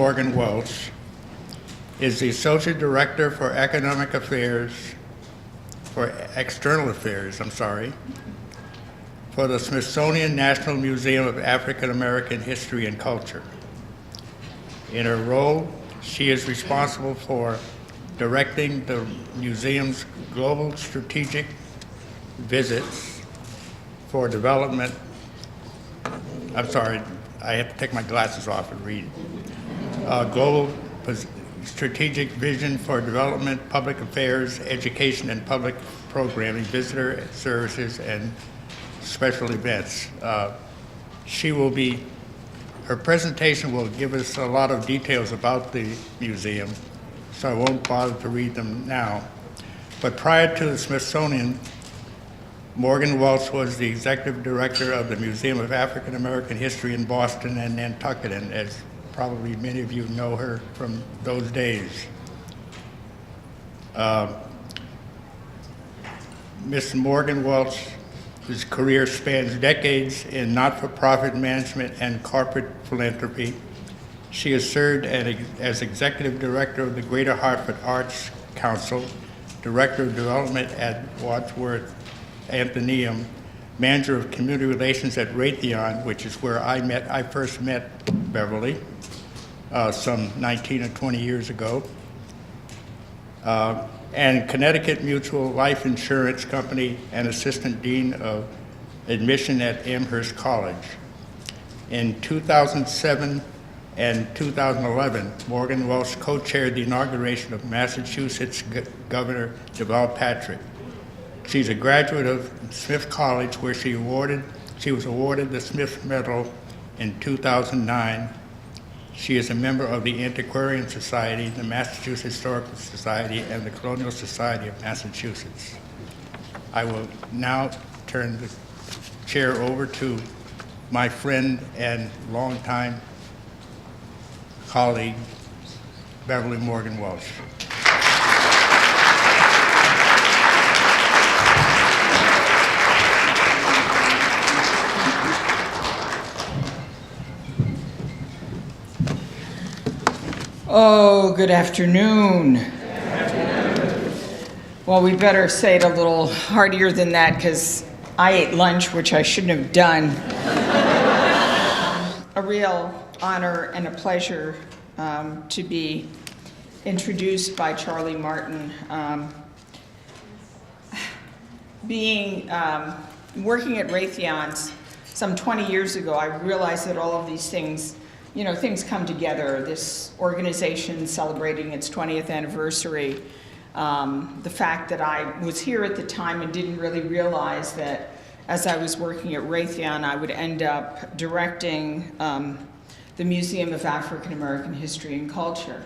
Morgan-Welch, is the Associate Director for External Affairs, for the Smithsonian National Museum of African American History and Culture. In her role, she is responsible for directing the museum's global strategic visits for development. I'm sorry, I have to take my glasses off and read. Global strategic vision for development, public affairs, education, and public programming, visitor services, and special events. Her presentation will give us a lot of details about the museum, so I won't bother to read them now. But prior to the Smithsonian, Morgan-Welch was the executive director of the Museum of African American History in Boston and Nantucket, and as probably many of you know her from those days. Ms. Morgan-Welch's career spans decades in not-for-profit management and corporate philanthropy. She has served as executive director of the Greater Hartford Arts Council, director of development at Wadsworth Atheneum, manager of community relations at Raytheon, which is where I first met Beverly some 19 or 20 years ago, and Connecticut Mutual Life Insurance Company and assistant dean of admission at Amherst College. In 2007 and 2011, Morgan-Welch co-chaired the inauguration of Massachusetts Governor Deval Patrick. She's a graduate of Smith College, where she was awarded the Smith Medal in 2009. She is a member of the Antiquarian Society, the Massachusetts Historical Society, and the Colonial Society of Massachusetts. I will now turn the chair over to my friend and longtime colleague, Beverly Morgan-Welch. Oh, good afternoon. Well, we better say it a little heartier than that, because I ate lunch, which I shouldn't have done. A real honor and a pleasure to be introduced by Charlie Martin. Working at Raytheon's some 20 years ago, I realized that all of these things come together. This organization celebrating its 20th anniversary. The fact that I was here at the time and didn't really realize that as I was working at Raytheon, I would end up directing the Museum of African American History and Culture.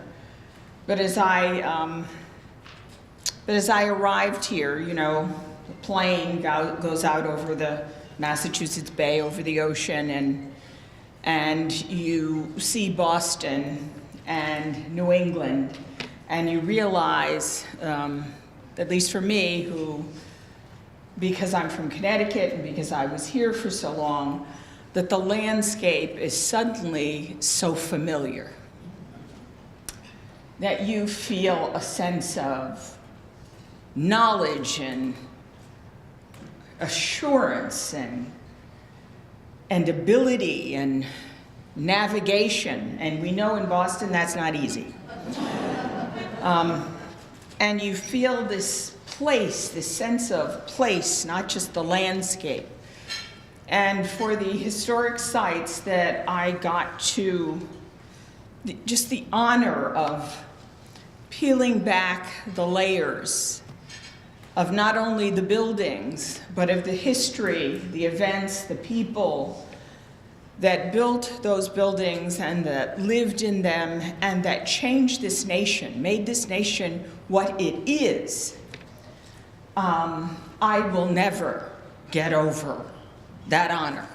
But as I arrived here, the plane goes out over the Massachusetts Bay, over the ocean, and you see Boston and New England, and you realize, at least for me, because I'm from Connecticut and because I was here for so long, that the landscape is suddenly so familiar that you feel a sense of knowledge and assurance and ability and navigation, and we know in Boston that's not easy. And you feel this place, this sense of place, not just the landscape. And for the historic sites that I got to, just the honor of peeling back the layers of not only the buildings, but of the history, the events, the people that built those buildings and that lived in them and that changed this nation, made this nation what it is. I will never get over that honor.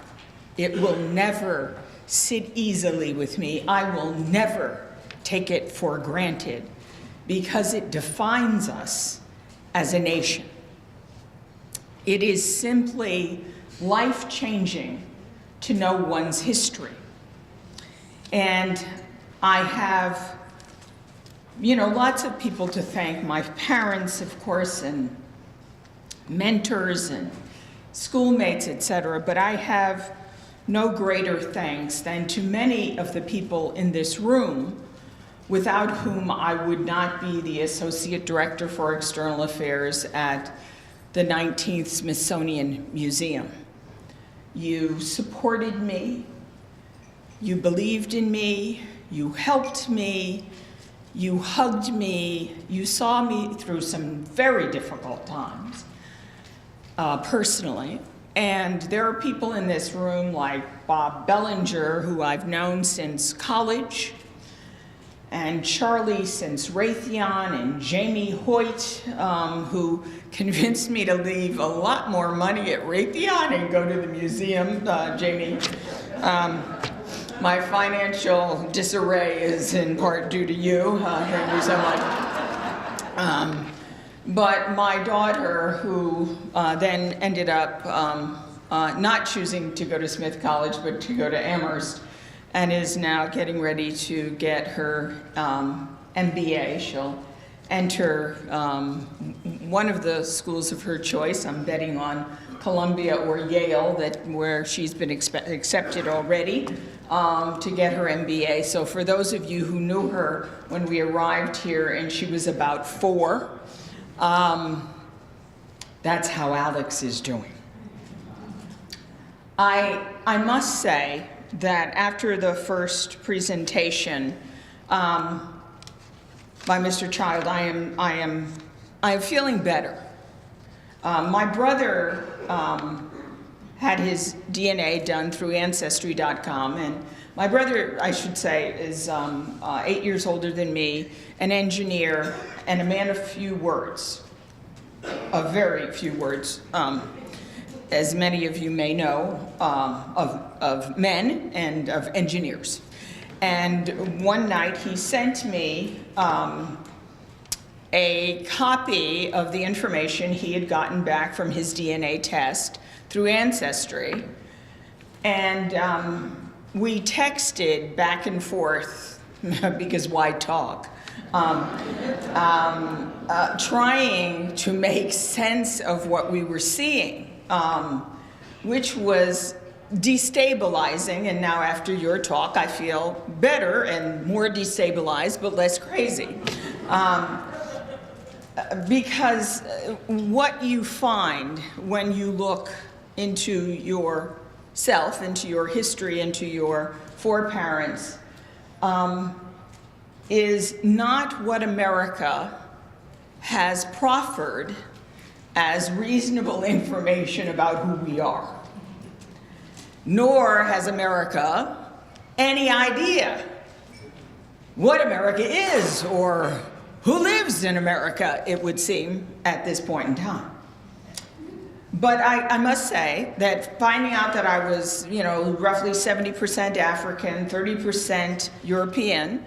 It will never sit easily with me. I will never take it for granted, because it defines us as a nation. It is simply life-changing to know one's history. And I have, lots of people to thank, my parents, of course, and mentors and schoolmates, etc. But I have no greater thanks than to many of the people in this room without whom I would not be the Associate Director for External Affairs at the 19th Smithsonian Museum. You supported me, you believed in me, you helped me, you hugged me, you saw me through some very difficult times, personally. And there are people in this room like Bob Bellinger, who I've known since college, and Charlie since Raytheon, and Jamie Hoyt, who convinced me to leave a lot more money at Raytheon and go to the museum. Jamie, my financial disarray is in part due to you. Thank you so much. But my daughter, who then ended up not choosing to go to Smith College, but to go to Amherst, and is now getting ready to get her MBA. She'll enter one of the schools of her choice. I'm betting on Columbia or Yale, where she's been accepted already to get her MBA. So for those of you who knew her when we arrived here and she was about 4, that's how Alex is doing. I must say that after the first presentation by Mr. Child, I am feeling better. My brother had his DNA done through Ancestry.com, and my brother, I should say, is 8 years older than me, an engineer, and a man of few words, of very few words. As many of you may know, of men and of engineers. And one night he sent me a copy of the information he had gotten back from his DNA test through Ancestry. And we texted back and forth, because why talk? Trying to make sense of what we were seeing. Which was destabilizing, and now after your talk I feel better and more destabilized but less crazy. Because what you find when you look into yourself, into your history, into your foreparents, is not what America has proffered as reasonable information about who we are. Nor has America any idea what America is or who lives in America, it would seem, at this point in time. But I must say that finding out that I was, roughly 70% African, 30% European,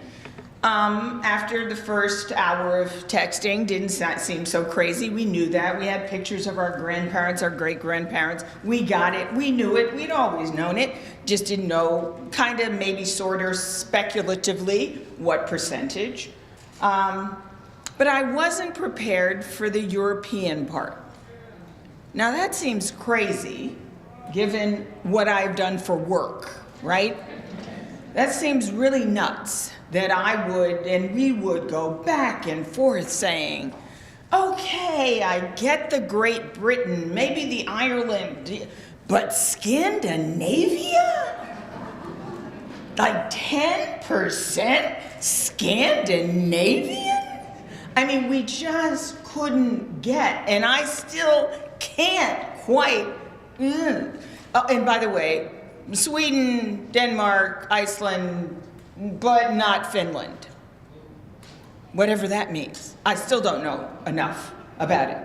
after the first hour of texting didn't seem so crazy. We knew that. We had pictures of our grandparents, our great-grandparents. We got it. We knew it. We'd always known it. Just didn't know, kind of maybe sort of speculatively, what percentage. But I wasn't prepared for the European part. Now that seems crazy, given what I've done for work, right? That seems really nuts. That I would, and we would go back and forth saying, okay, I get the Great Britain, maybe the Ireland, but Scandinavia? Like 10% Scandinavian? I mean, we just couldn't get, and I still can't quite. And by the way, Sweden, Denmark, Iceland, but not Finland. Whatever that means. I still don't know enough about it,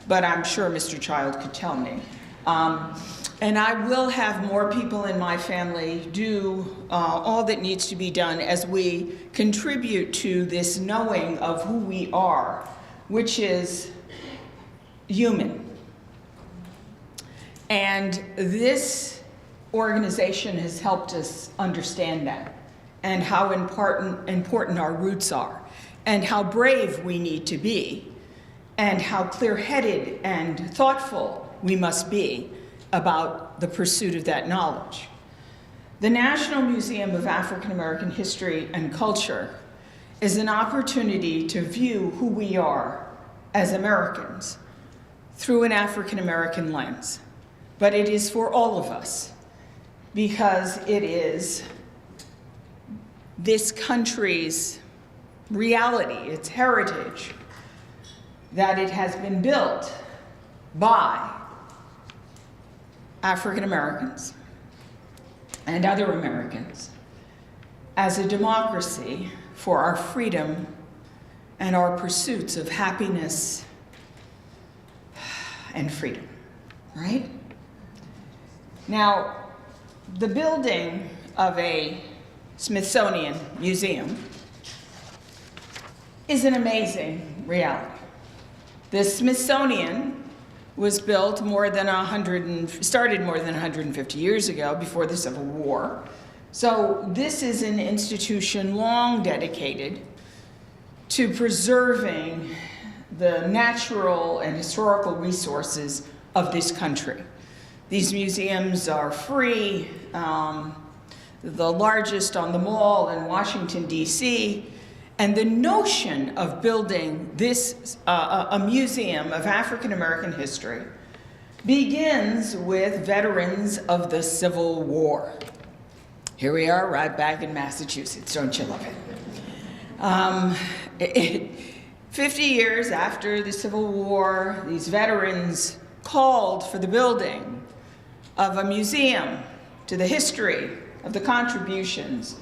but I'm sure Mr. Child could tell me. And I will have more people in my family do all that needs to be done as we contribute to this knowing of who we are, which is human. And this organization has helped us understand that and how important our roots are, and how brave we need to be, and how clear-headed and thoughtful we must be about the pursuit of that knowledge. The National Museum of African American History and Culture is an opportunity to view who we are as Americans through an African American lens. But it is for all of us, because it is this country's reality, its heritage, that it has been built by African Americans and other Americans as a democracy for our freedom and our pursuits of happiness and freedom, right? Now, the building of a Smithsonian museum is an amazing reality. The Smithsonian was built started more than 150 years ago, before the Civil War. So this is an institution long dedicated to preserving the natural and historical resources of this country. These museums are free, the largest on the Mall in Washington, D.C., and the notion of building this, a museum of African American history, begins with veterans of the Civil War. Here we are, right back in Massachusetts, don't you love it? 50 years after the Civil War, these veterans called for the building of a museum to the history of the contributions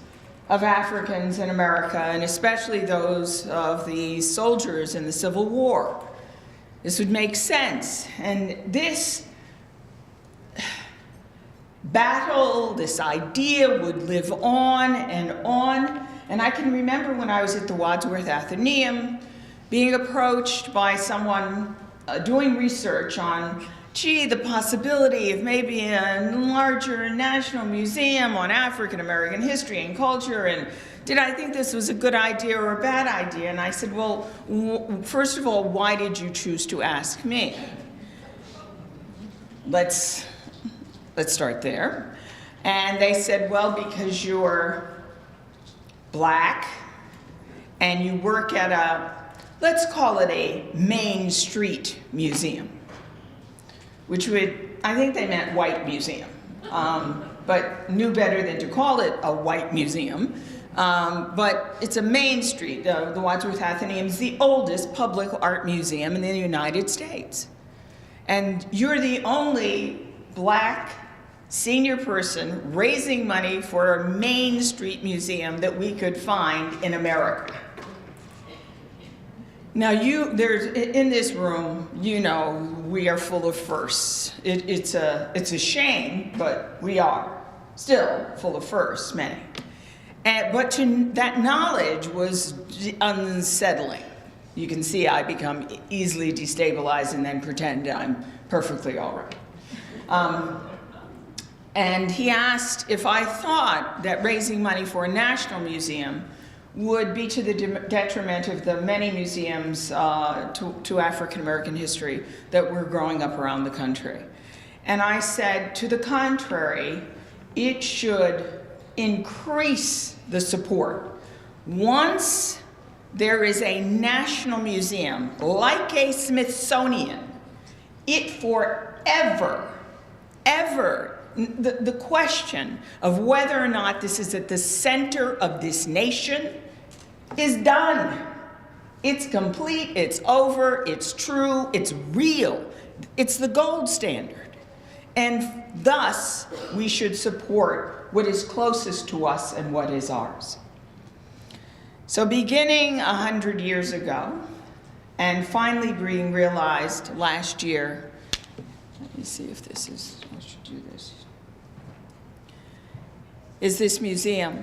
of Africans in America, and especially those of the soldiers in the Civil War. This would make sense. And this battle, this idea would live on and on. And I can remember when I was at the Wadsworth Atheneum being approached by someone doing research on, gee, the possibility of maybe a larger national museum on African American history and culture, and did I think this was a good idea or a bad idea? And I said, well, first of all, why did you choose to ask me? Let's start there. And they said, well, because you're black and you work at let's call it a Main Street museum, which I think they meant white museum, but knew better than to call it a white museum. But it's a Main Street. The Wadsworth Atheneum is the oldest public art museum in the United States. And you're the only black senior person raising money for a Main Street museum that we could find in America. Now, in this room, you know, we are full of firsts. It's a shame, but we are still full of firsts, many. But that knowledge was unsettling. You can see I become easily destabilized and then pretend I'm perfectly all right. And he asked if I thought that raising money for a national museum would be to the detriment of the many museums to African American history that were growing up around the country. And I said, to the contrary, it should increase the support. Once there is a national museum, like a Smithsonian, it forever, the question of whether or not this is at the center of this nation is done. It's complete, it's over, it's true, it's real. It's the gold standard. And thus, we should support what is closest to us and what is ours. So beginning 100 years ago, and finally being realized last year, let me see if this is, I should do this, is this museum.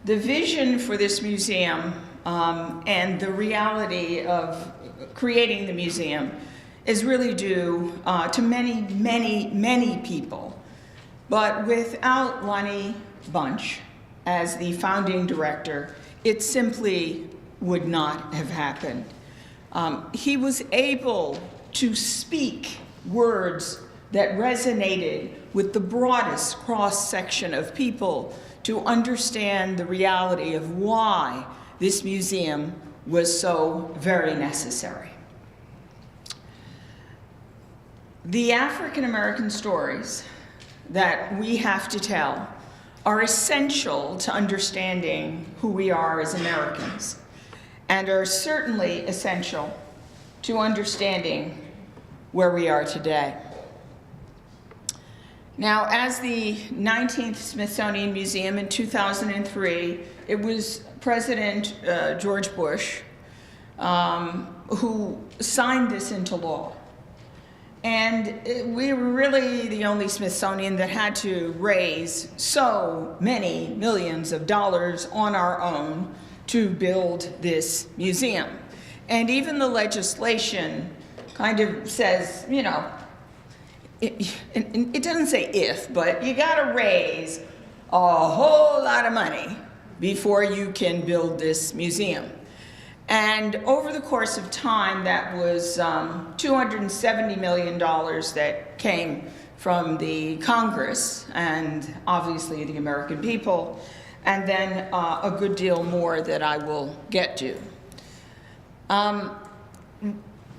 The vision for this museum and the reality of creating the museum is really due to many, many, many people. But without Lonnie Bunch as the founding director, it simply would not have happened. He was able to speak words that resonated with the broadest cross-section of people to understand the reality of why this museum was so very necessary. The African American stories that we have to tell are essential to understanding who we are as Americans, and are certainly essential to understanding where we are today. Now, as the 19th Smithsonian Museum in 2003, it was President George Bush who signed this into law. And we were really the only Smithsonian that had to raise so many millions of dollars on our own to build this museum. And even the legislation kind of says, you know, it doesn't say if, but you gotta raise a whole lot of money before you can build this museum. And over the course of time, that was $270 million that came from the Congress and obviously the American people, and then a good deal more that I will get to.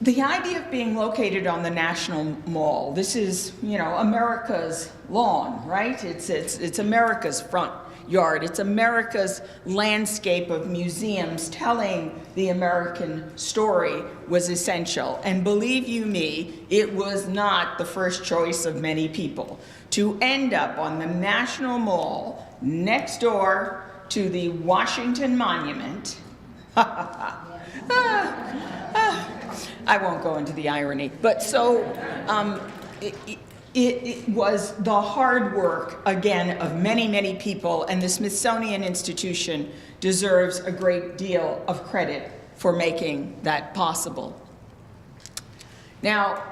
The idea of being located on the National Mall, this is, you know, America's lawn, right? It's America's front yard. It's America's landscape of museums telling the American story was essential. And believe you me, it was not the first choice of many people. To end up on the National Mall next door to the Washington Monument, I won't go into the irony, but so it was the hard work, again, of many, many people, and the Smithsonian Institution deserves a great deal of credit for making that possible. Now,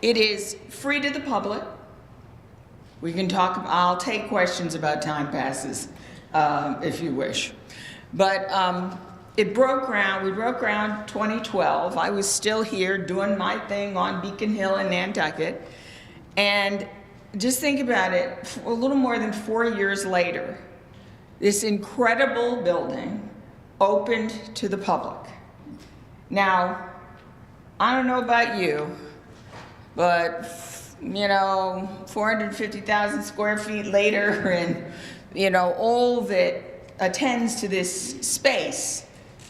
it is free to the public. We can talk, I'll take questions about time passes if you wish. But it broke ground, we broke ground 2012. I was still here doing my thing on Beacon Hill in Nantucket. And just think about it, a little more than 4 years later, this incredible building opened to the public. Now, I don't know about you, but, you know, 450,000 square feet later and, you know, all that attends to this space,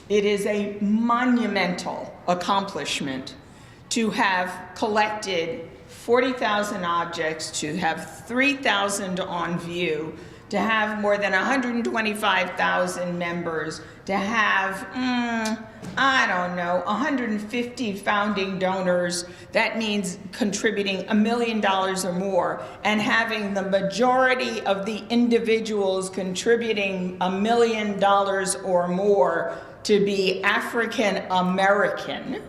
it is a monumental accomplishment to have collected 40,000 objects, to have 3,000 on view, to have more than 125,000 members, to have, I don't know, 150 founding donors. That means contributing $1 million or more, and having the majority of the individuals contributing $1 million or more to be African American.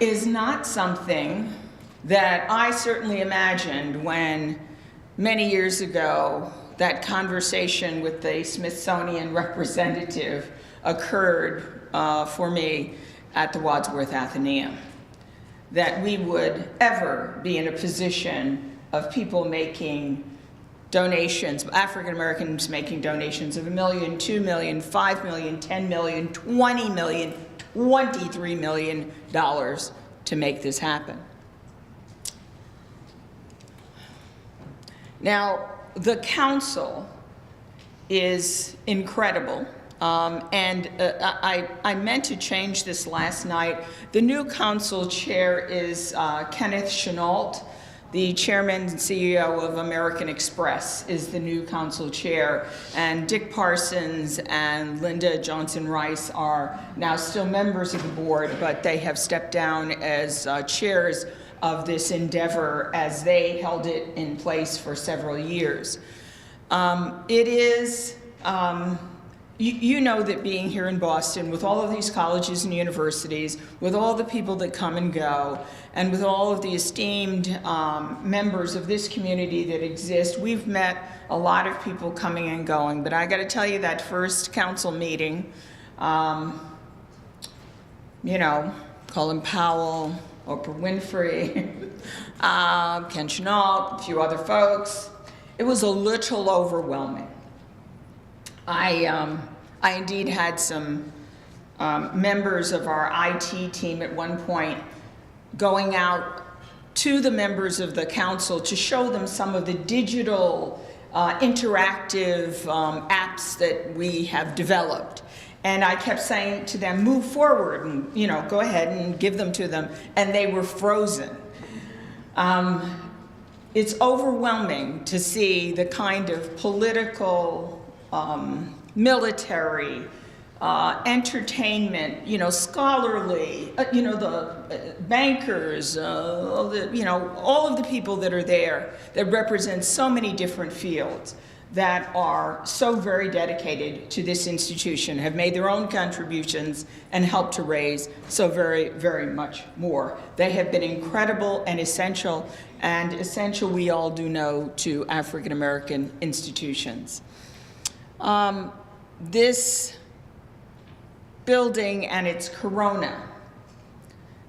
Is not something that I certainly imagined when many years ago that conversation with the Smithsonian representative occurred for me at the Wadsworth Atheneum, that we would ever be in a position of people making donations, African Americans making donations of $1 million, $2 million, $5 million, $10 million, $20 million, $23 million to make this happen. Now, the council is incredible, and I meant to change this last night. The new council chair is Kenneth Chenault. The chairman and CEO of American Express is the new council chair, and Dick Parsons and Linda Johnson Rice are now still members of the board, but they have stepped down as chairs of this endeavor as they held it in place for several years. It is you know that being here in Boston, with all of these colleges and universities, with all the people that come and go, and with all of the esteemed members of this community that exist, we've met a lot of people coming and going. But I got to tell you, that first council meeting, you know, Colin Powell, Oprah Winfrey, Ken Chenault, a few other folks, it was a little overwhelming. I indeed had some members of our IT team at one point going out to the members of the council to show them some of the digital interactive apps that we have developed. And I kept saying to them, move forward and, you know, go ahead and give them to them. And they were frozen. It's overwhelming to see the kind of political, military, entertainment, you know, scholarly, you know, the bankers, you know, all of the people that are there that represent so many different fields that are so very dedicated to this institution, have made their own contributions and helped to raise so very, very much more. They have been incredible and essential we all do know, to African-American institutions. This building and its corona,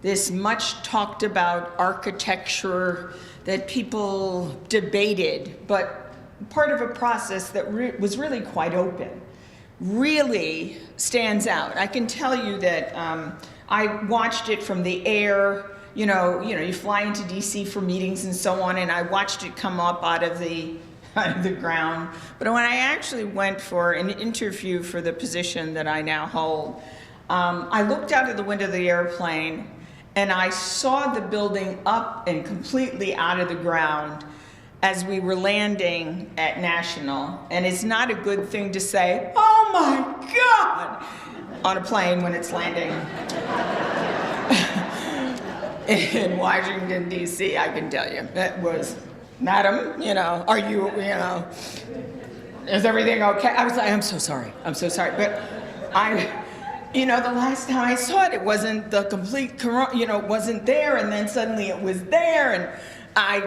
this much talked about architecture that people debated, but part of a process that was really quite open, really stands out. I can tell you that I watched it from the air. You know, you fly into DC for meetings and so on, and I watched it come up out of the ground. But when I actually went for an interview for the position that I now hold, I looked out of the window of the airplane and I saw the building up and completely out of the ground as we were landing at National. And it's not a good thing to say, oh my God, on a plane when it's landing in Washington, D.C., I can tell you. That was, madam, you know, are you, you know, is everything okay? I was like, I'm so sorry. But you know, the last time I saw it, it wasn't the complete, you know, it wasn't there, and then suddenly it was there, and I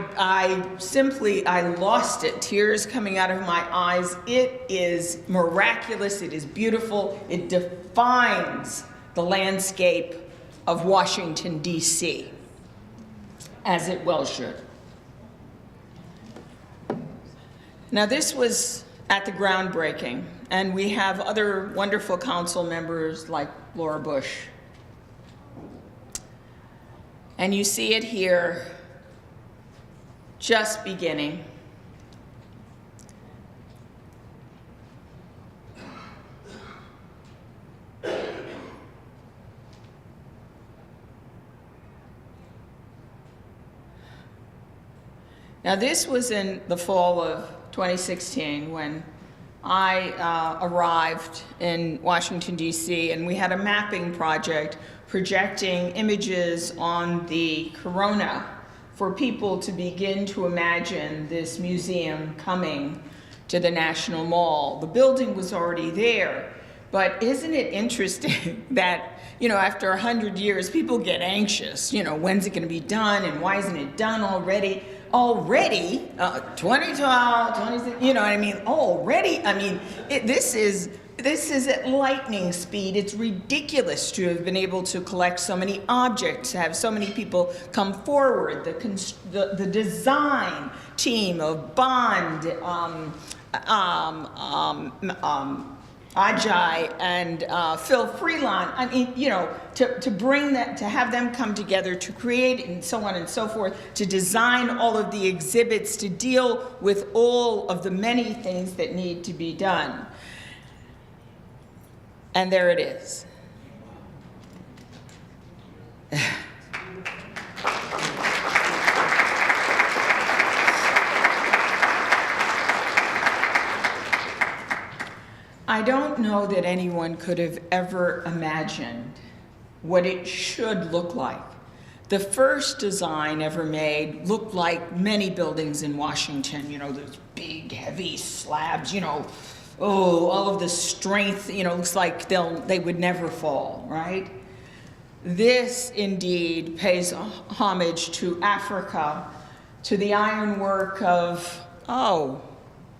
lost it, tears coming out of my eyes. It is miraculous, it is beautiful, it defines the landscape of Washington, D.C., as it well should. Now, this was at the groundbreaking, and we have other wonderful council members like Laura Bush. And you see it here, just beginning. Now, this was in the fall of 2016 when I arrived in Washington, D.C., and we had a mapping project projecting images on the corona for people to begin to imagine this museum coming to the National Mall. The building was already there, but isn't it interesting that, you know, after 100 years, people get anxious, you know, when's it gonna be done and why isn't it done already? 2012, 26, you know what I mean? Already, I mean, this is at lightning speed. It's ridiculous to have been able to collect so many objects, to have so many people come forward. The design team of Bond, Ajay and Phil Freelon, I mean, you know, to bring that, to have them come together, to create and so on and so forth, to design all of the exhibits, to deal with all of the many things that need to be done. And there it is. I don't know that anyone could have ever imagined what it should look like. The first design ever made looked like many buildings in Washington, you know, those big, heavy slabs, you know, oh, all of the strength, you know, looks like they would never fall, right? This indeed pays homage to Africa, to the ironwork of,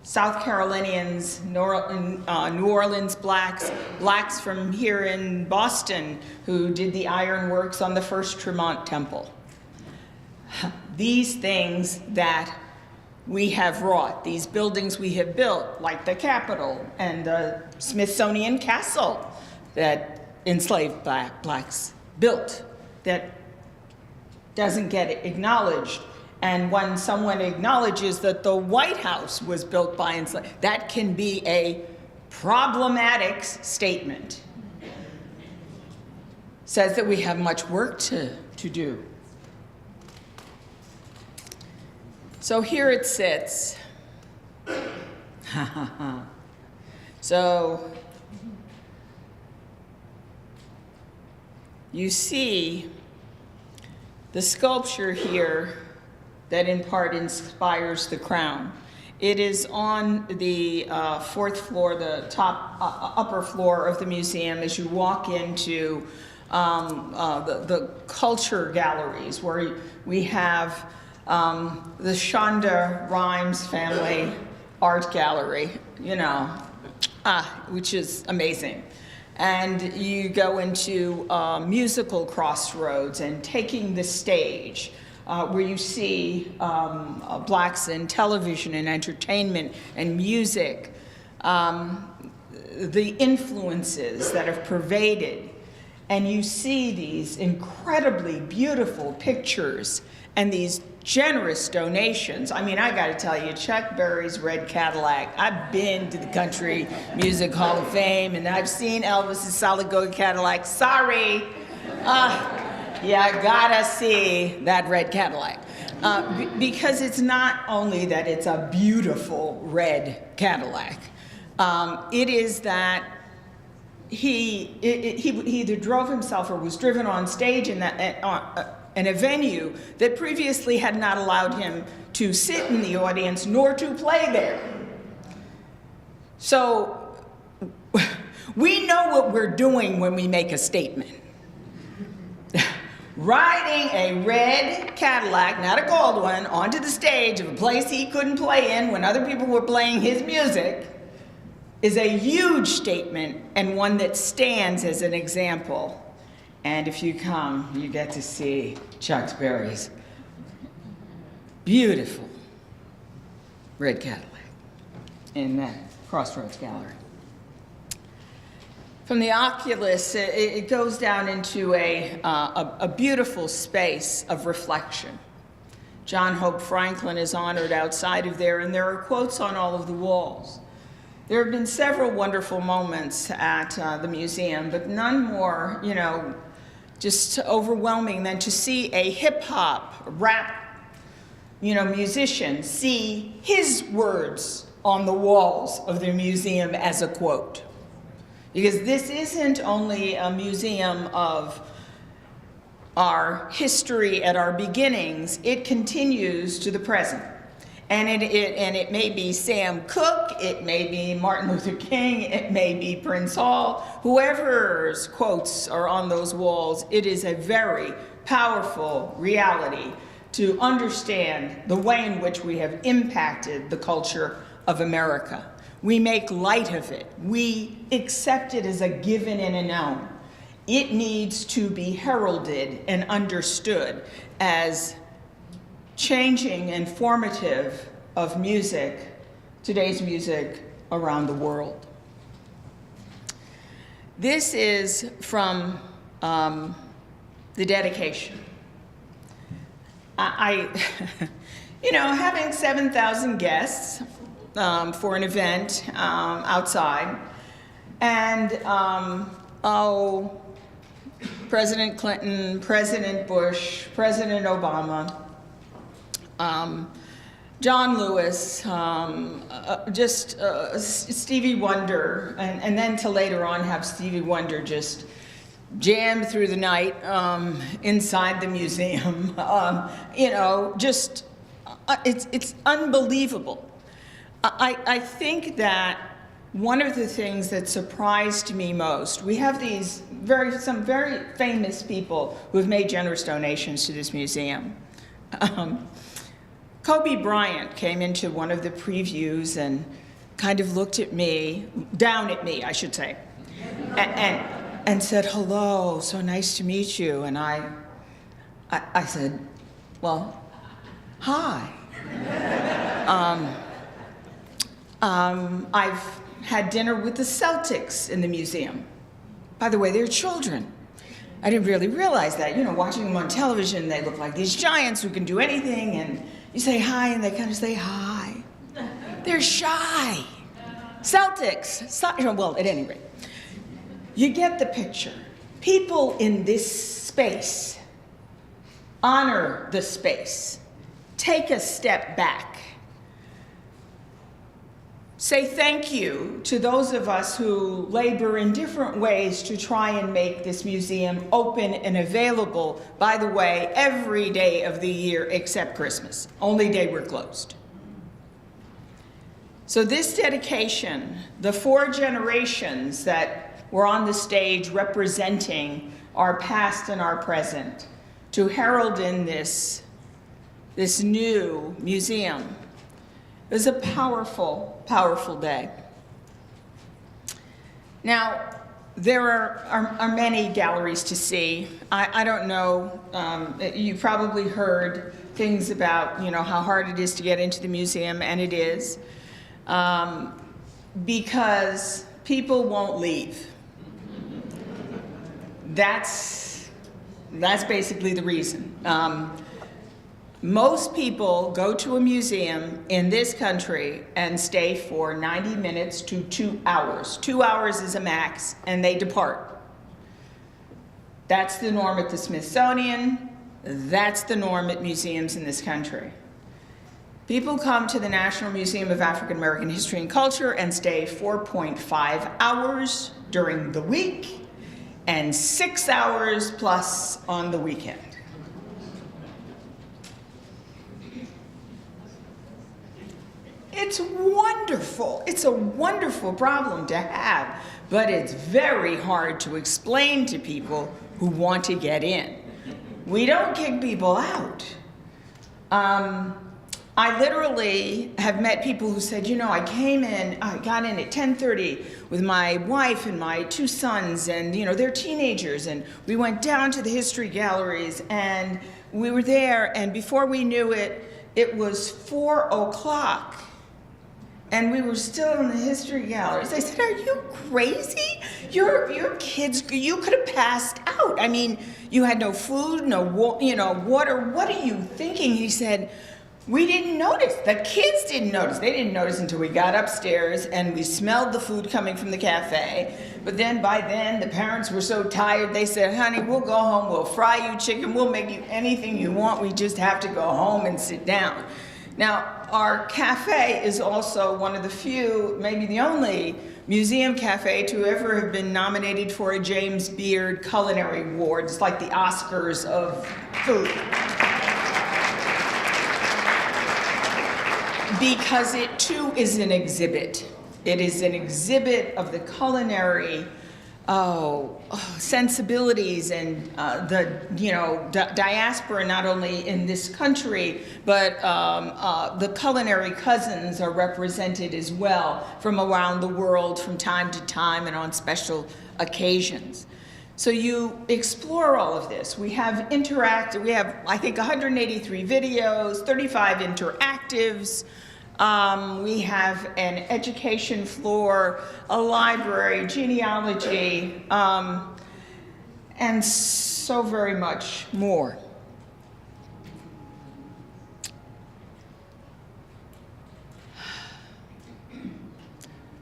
South Carolinians, New Orleans blacks from here in Boston who did the ironworks on the first Tremont Temple. These things that we have wrought, these buildings we have built, like the Capitol and the Smithsonian Castle that enslaved blacks built, that doesn't get acknowledged. And when someone acknowledges that the White House was built by enslaved, that can be a problematic statement. Says that we have much work to do. So here it sits. So you see the sculpture here that in part inspires the crown. It is on the fourth floor, the upper floor of the museum as you walk into the culture galleries, where we have the Shonda Rhimes family art gallery, you know, which is amazing. And you go into musical crossroads and taking the stage, where you see blacks in television and entertainment and music, the influences that have pervaded. And you see these incredibly beautiful pictures and these generous donations. I mean, I gotta tell you, Chuck Berry's red Cadillac, I've been to the Country Music Hall of Fame and I've seen Elvis's solid gold Cadillac. Sorry. Yeah, I gotta see that red Cadillac. Because it's not only that it's a beautiful red Cadillac, it is that he either drove himself or was driven on stage in a venue that previously had not allowed him to sit in the audience nor to play there. So we know what we're doing when we make a statement. Riding a red Cadillac, not a gold one, onto the stage of a place he couldn't play in when other people were playing his music is a huge statement, and one that stands as an example. And if you come, you get to see Chuck Berry's beautiful red Cadillac in that Crossroads Gallery. From the oculus, it goes down into a beautiful space of reflection. John Hope Franklin is honored outside of there, and there are quotes on all of the walls. There have been several wonderful moments at the museum, but none more, you know, just overwhelming than to see a hip-hop, rap, you know, musician see his words on the walls of the museum as a quote. Because this isn't only a museum of our history at our beginnings, it continues to the present. And it may be Sam Cooke, it may be Martin Luther King, it may be Prince Hall, whoever's quotes are on those walls. It is a very powerful reality to understand the way in which we have impacted the culture of America. We make light of it. We accept it as a given and a known. It needs to be heralded and understood as changing and formative of music, today's music around the world. This is from the dedication. You know, having 7,000 guests for an event outside, and President Clinton, President Bush, President Obama, John Lewis, Stevie Wonder, and then to later on have Stevie Wonder just jammed through the night inside the museum. You know, just, it's unbelievable. I think that one of the things that surprised me most, we have some very famous people who have made generous donations to this museum. Kobe Bryant came into one of the previews and kind of looked at me, down at me, I should say, and said, "Hello, so nice to meet you." And I said, "Well, hi." I've had dinner with the Celtics in the museum. By the way, they're children. I didn't really realize that. You know, watching them on television, they look like these giants who can do anything, and you say hi, and they kind of say hi. They're shy. Celtics, well, at any rate, you get the picture. People in this space honor the space. Take a step back. Say thank you to those of us who labor in different ways to try and make this museum open and available, by the way, every day of the year except Christmas, only day we're closed. So this dedication, the 4 generations that were on the stage representing our past and our present, to herald in this new museum, it was a powerful, powerful day. Now, there are many galleries to see. I don't know, you probably heard things about, you know, how hard it is to get into the museum, and it is, because people won't leave. That's basically the reason. Most people go to a museum in this country and stay for 90 minutes to 2 hours. 2 hours is a max, and they depart. That's the norm at the Smithsonian. That's the norm at museums in this country. People come to the National Museum of African American History and Culture and stay 4.5 hours during the week and 6 hours plus on the weekend. It's wonderful. It's a wonderful problem to have, but it's very hard to explain to people who want to get in. We don't kick people out. I literally have met people who said, you know, I got in at 10:30 with my wife and my 2 sons, and, you know, they're teenagers, and we went down to the history galleries, and we were there, and before we knew it, it was 4 o'clock. And we were still in the history galleries. I said, "Are you crazy? Your kids, you could have passed out. I mean, you had no food, no water. What are you thinking?" He said, "We didn't notice. The kids didn't notice. They didn't notice until we got upstairs and we smelled the food coming from the cafe. But then by then, the parents were so tired, they said, 'Honey, we'll go home. We'll fry you chicken. We'll make you anything you want. We just have to go home and sit down.'" Now, our cafe is also one of the few, maybe the only, museum cafe to ever have been nominated for a James Beard Culinary Award. It's like the Oscars of food. Because it too is an exhibit. It is an exhibit of the culinary sensibilities and the diaspora, not only in this country, but the culinary cousins are represented as well from around the world from time to time and on special occasions. So you explore all of this. We have I think 183 videos, 35 interactives. We have an education floor, a library, genealogy, and so very much more.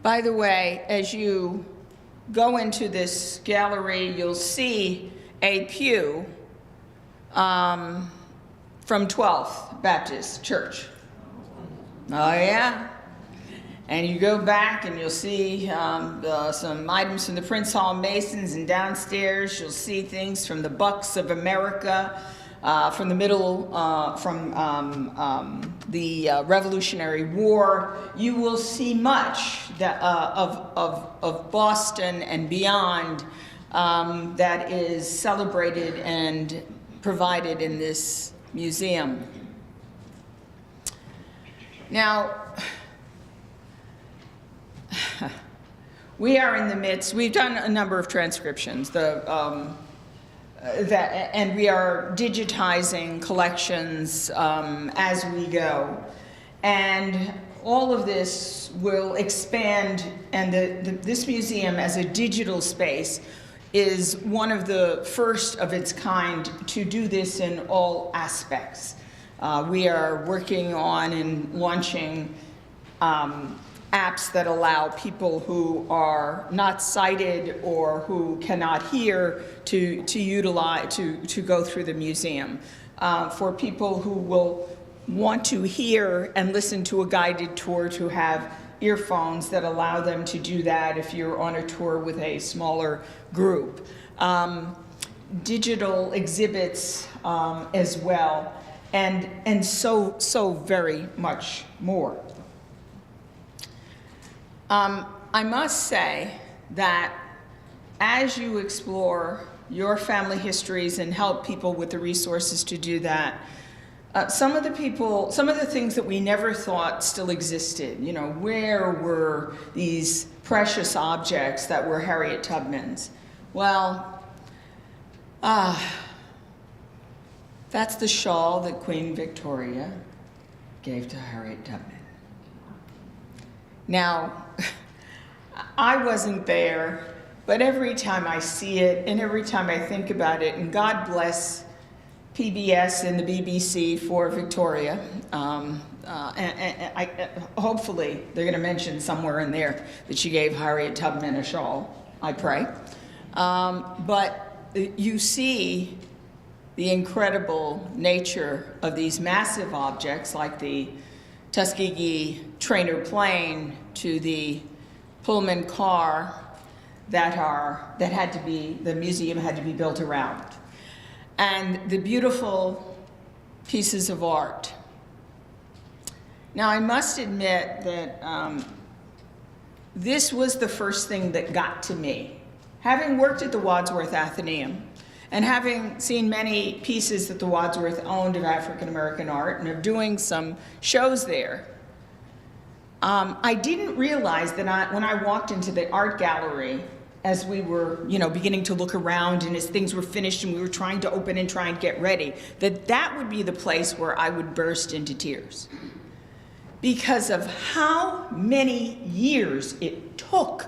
By the way, as you go into this gallery, you'll see a pew from 12th Baptist Church. Oh yeah, and you go back and you'll see some items from the Prince Hall Masons, and downstairs you'll see things from the Bucks of America, from the Revolutionary War. You will see much that, of Boston and beyond that is celebrated and provided in this museum. Now, we are in the midst, we've done a number of transcriptions, and we are digitizing collections as we go. And all of this will expand, and this museum as a digital space is one of the first of its kind to do this in all aspects. We are working on and launching apps that allow people who are not sighted or who cannot hear to go through the museum. For people who will want to hear and listen to a guided tour, to have earphones that allow them to do that if you're on a tour with a smaller group. Digital exhibits as well, and so very much more. I must say that as you explore your family histories and help people with the resources to do that, some of the things that we never thought still existed, you know, where were these precious objects that were Harriet Tubman's? Well, that's the shawl that Queen Victoria gave to Harriet Tubman. Now, I wasn't there, but every time I see it and every time I think about it, and God bless PBS and the BBC for Victoria, hopefully they're going to mention somewhere in there that she gave Harriet Tubman a shawl, I pray. But you see the incredible nature of these massive objects like the Tuskegee trainer plane to the Pullman car the museum had to be built around. And the beautiful pieces of art. Now, I must admit that this was the first thing that got to me. Having worked at the Wadsworth Atheneum, and having seen many pieces that the Wadsworth owned of African-American art and of doing some shows there, I didn't realize that when I walked into the art gallery, as we were, beginning to look around and as things were finished and we were trying to open and try and get ready, that would be the place where I would burst into tears. Because of how many years it took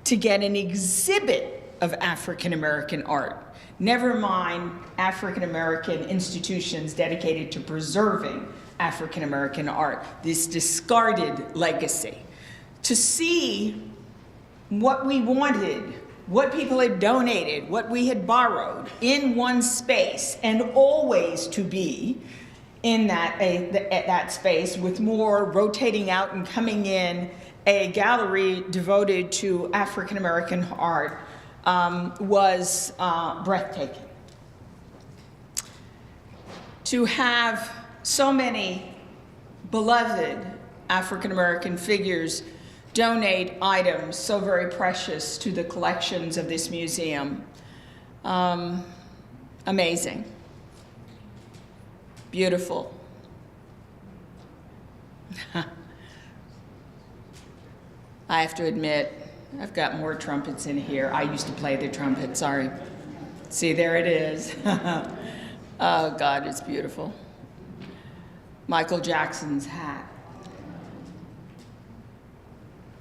to get an exhibit of African-American art. Never mind African-American institutions dedicated to preserving African-American art, this discarded legacy. To see what we wanted, what people had donated, what we had borrowed in one space, and always to be in that space with more rotating out and coming in, a gallery devoted to African-American art was breathtaking. To have so many beloved African-American figures donate items so very precious to the collections of this museum. Amazing. Beautiful. I have to admit, I've got more trumpets in here. I used to play the trumpet, sorry. See, there it is. Oh, God, it's beautiful. Michael Jackson's hat.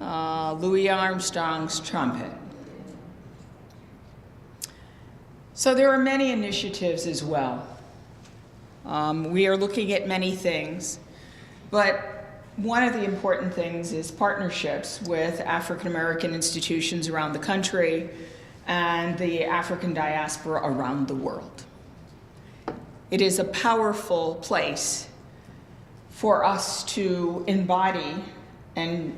Louis Armstrong's trumpet. So there are many initiatives as well. We are looking at many things, but one of the important things is partnerships with African-American institutions around the country and the African diaspora around the world. It is a powerful place for us to embody and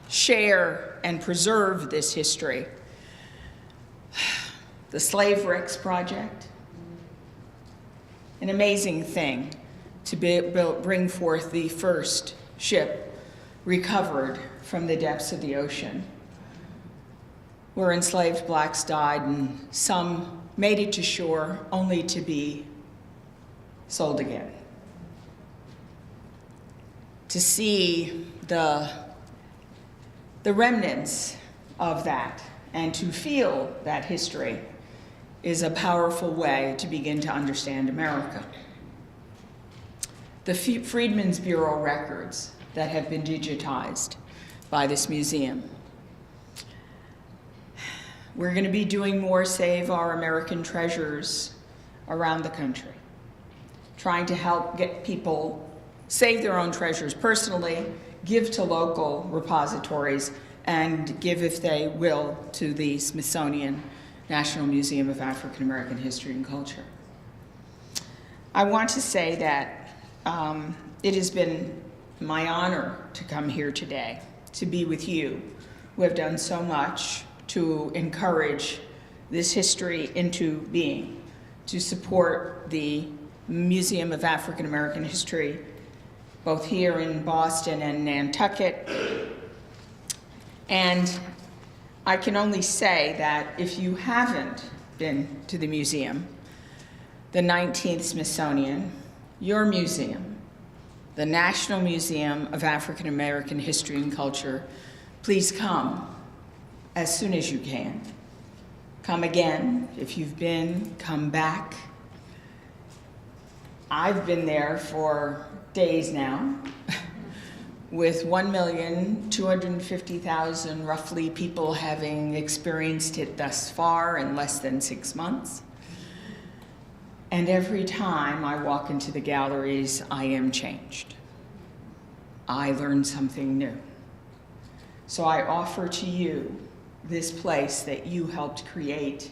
share and preserve this history. The Slave Ricks Project, an amazing thing to bring forth the first ship recovered from the depths of the ocean, where enslaved blacks died and some made it to shore only to be sold again. To see the remnants of that and to feel that history is a powerful way to begin to understand America. The Freedmen's Bureau records that have been digitized by this museum. We're going to be doing more Save Our American Treasures around the country, trying to help get people save their own treasures personally, give to local repositories, and give, if they will, to the Smithsonian National Museum of African American History and Culture. I want to say that it has been my honor to come here today, to be with you, who have done so much to encourage this history into being, to support the Museum of African American History, both here in Boston and Nantucket. And I can only say that if you haven't been to the museum, the 19th Smithsonian, your museum, the National Museum of African American History and Culture, please come as soon as you can. Come again. If you've been, come back. I've been there for days now, with 1,250,000 roughly people having experienced it thus far in less than 6 months. And every time I walk into the galleries, I am changed. I learn something new. So I offer to you this place that you helped create,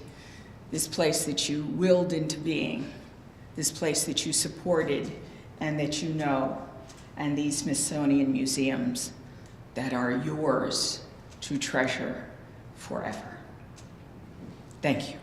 this place that you willed into being, this place that you supported and that you know, and these Smithsonian museums that are yours to treasure forever. Thank you.